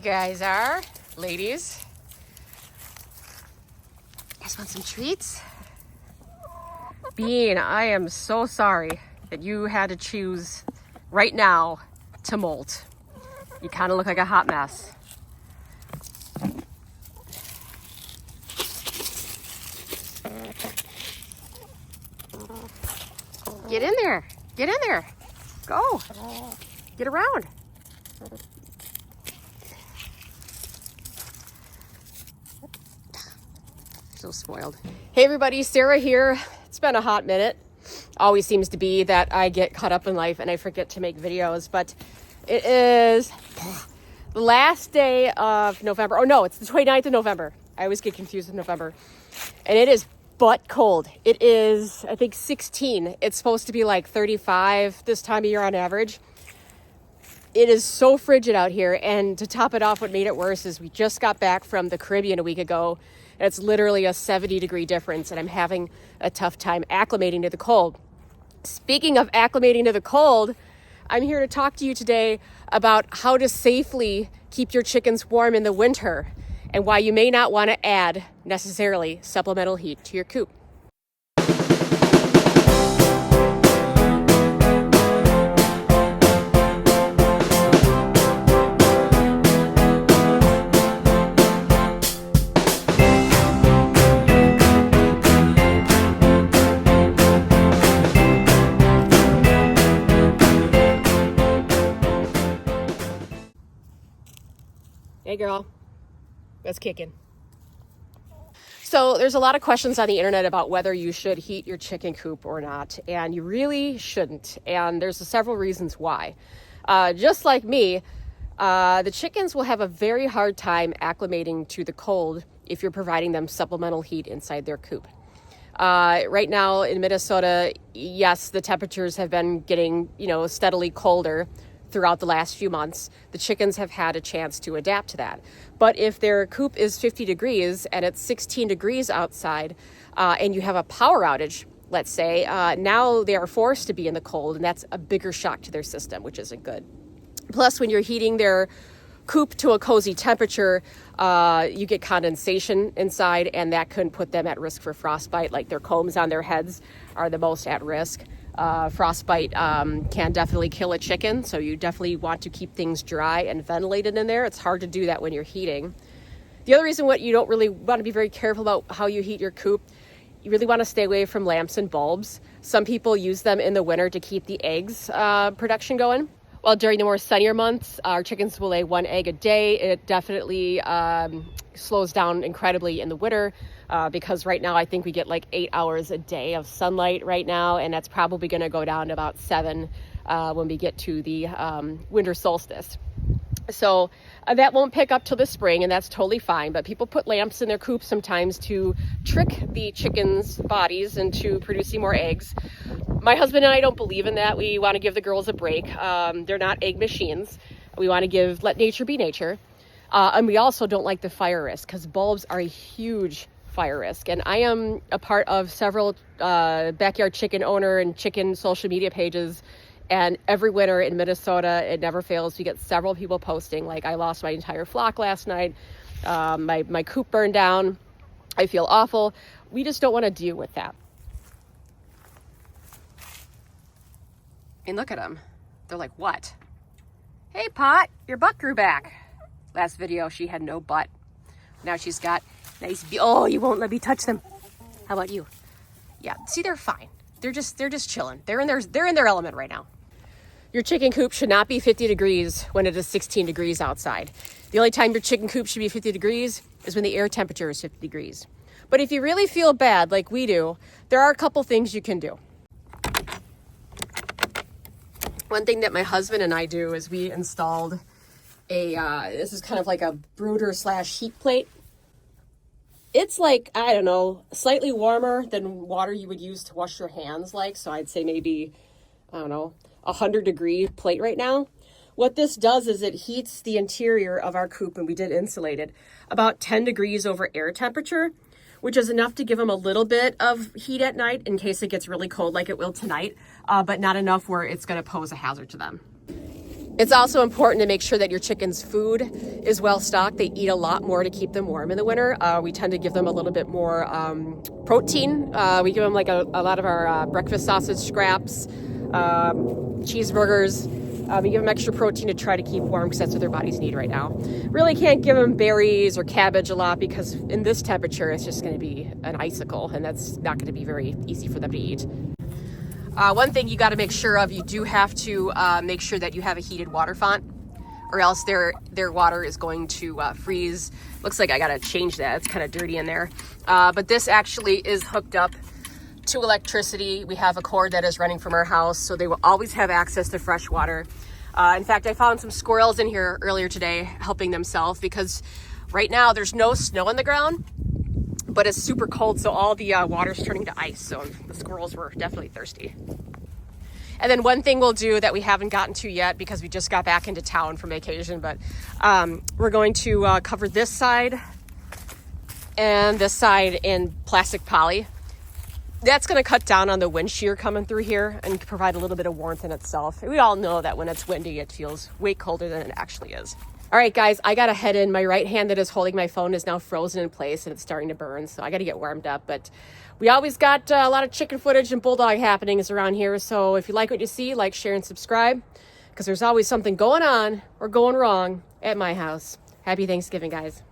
guys are, ladies. You guys want some treats? Bean, I am so sorry that you had to choose right now to molt. You kind of look like a hot mess. Get in there. Get in there. Go. Get around. So spoiled. Hey everybody, Sarah here. It's been a hot minute. Always seems to be that I get caught up in life and I forget to make videos, but it is the last day of November. Oh no, it's the 29th of November. I always get confused with November. And it is butt cold. It is, I think, 16. It's supposed to be like 35 this time of year on average. It is so frigid out here. And to top it off, what made it worse is we just got back from the Caribbean a week ago. And it's literally a 70-degree difference. And I'm having a tough time acclimating to the cold. Speaking of acclimating to the cold, I'm here to talk to you today about how to safely keep your chickens warm in the winter and why you may not want to add necessarily supplemental heat to your coop. Hey girl, that's kicking. So there's a lot of questions on the internet about whether you should heat your chicken coop or not, and you really shouldn't. And there's several reasons why. Just like me, the chickens will have a very hard time acclimating to the cold if you're providing them supplemental heat inside their coop. Right now in Minnesota, yes, the temperatures have been getting, steadily colder throughout the last few months. The chickens have had a chance to adapt to that. But if their coop is 50 degrees and it's 16 degrees outside, and you have a power outage, let's say, now they are forced to be in the cold, and that's a bigger shock to their system, which isn't good. Plus, when you're heating their coop to a cozy temperature, you get condensation inside, and that can put them at risk for frostbite. Like their combs on their heads are the most at risk. Frostbite can definitely kill a chicken, so you definitely want to keep things dry and ventilated in there. It's hard to do that when you're heating. The other reason what you don't really want to be very careful about how you heat your coop, you really want to stay away from lamps and bulbs. Some people use them in the winter to keep the eggs production going. Well, during the more sunnier months, our chickens will lay 1 egg a day. It definitely slows down incredibly in the winter because right now I think we get like 8 hours a day of sunlight right now, and that's probably going to go down to about 7 when we get to the winter solstice. So that won't pick up till the spring, and that's totally fine. But people put lamps in their coops sometimes to trick the chickens' bodies into producing more eggs. My husband and I don't believe in that. We want to give the girls a break. They're not egg machines. We want to let nature be nature. And we also don't like the fire risk because bulbs are a huge fire risk. And I am a part of several backyard chicken owner and chicken social media pages. And every winter in Minnesota, it never fails. We get several people posting, like, I lost my entire flock last night. My coop burned down. I feel awful. We just don't want to deal with that. And look at them. They're like, what? Hey, Pot, your butt grew back. Last video, she had no butt. Now she's got nice, oh, you won't let me touch them. How about you? Yeah, see, they're fine. They're just chilling. They're in their element right now. Your chicken coop should not be 50 degrees when it is 16 degrees outside. The only time your chicken coop should be 50 degrees is when the air temperature is 50 degrees. But if you really feel bad, like we do, there are a couple things you can do. One thing that my husband and I do is we installed this is kind of like a brooder / heat plate. It's like, I don't know, slightly warmer than water you would use to wash your hands like. So I'd say maybe, I don't know, 100-degree plate right now. What this does is it heats the interior of our coop, and we did insulate it, about 10 degrees over air temperature, which is enough to give them a little bit of heat at night in case it gets really cold like it will tonight, but not enough where it's going to pose a hazard to them. It's also important to make sure that your chicken's food is well stocked. They eat a lot more to keep them warm in the winter. We tend to give them a little bit more protein. We give them like a lot of our breakfast sausage scraps, cheeseburgers. We give them extra protein to try to keep warm because that's what their bodies need right now. Really can't give them berries or cabbage a lot because in this temperature, it's just going to be an icicle, and that's not going to be very easy for them to eat. One thing you got to make sure of, you do have to make sure that you have a heated water font, or else their water is going to freeze. Looks like I got to change that. It's kind of dirty in there. But this actually is hooked up to electricity. We have a cord that is running from our house, so they will always have access to fresh water. In fact, I found some squirrels in here earlier today helping themselves because right now there's no snow on the ground, but it's super cold, so all the water's turning to ice, so the squirrels were definitely thirsty. And then one thing we'll do that we haven't gotten to yet because we just got back into town from vacation, but we're going to cover this side and this side in plastic poly. That's going to cut down on the wind shear coming through here and provide a little bit of warmth in itself. We all know that when it's windy, it feels way colder than it actually is. All right, guys, I got to head in. My right hand that is holding my phone is now frozen in place and it's starting to burn, so I got to get warmed up. But we always got a lot of chicken footage and bulldog happenings around here. So if you like what you see, like, share, and subscribe, because there's always something going on or going wrong at my house. Happy Thanksgiving, guys.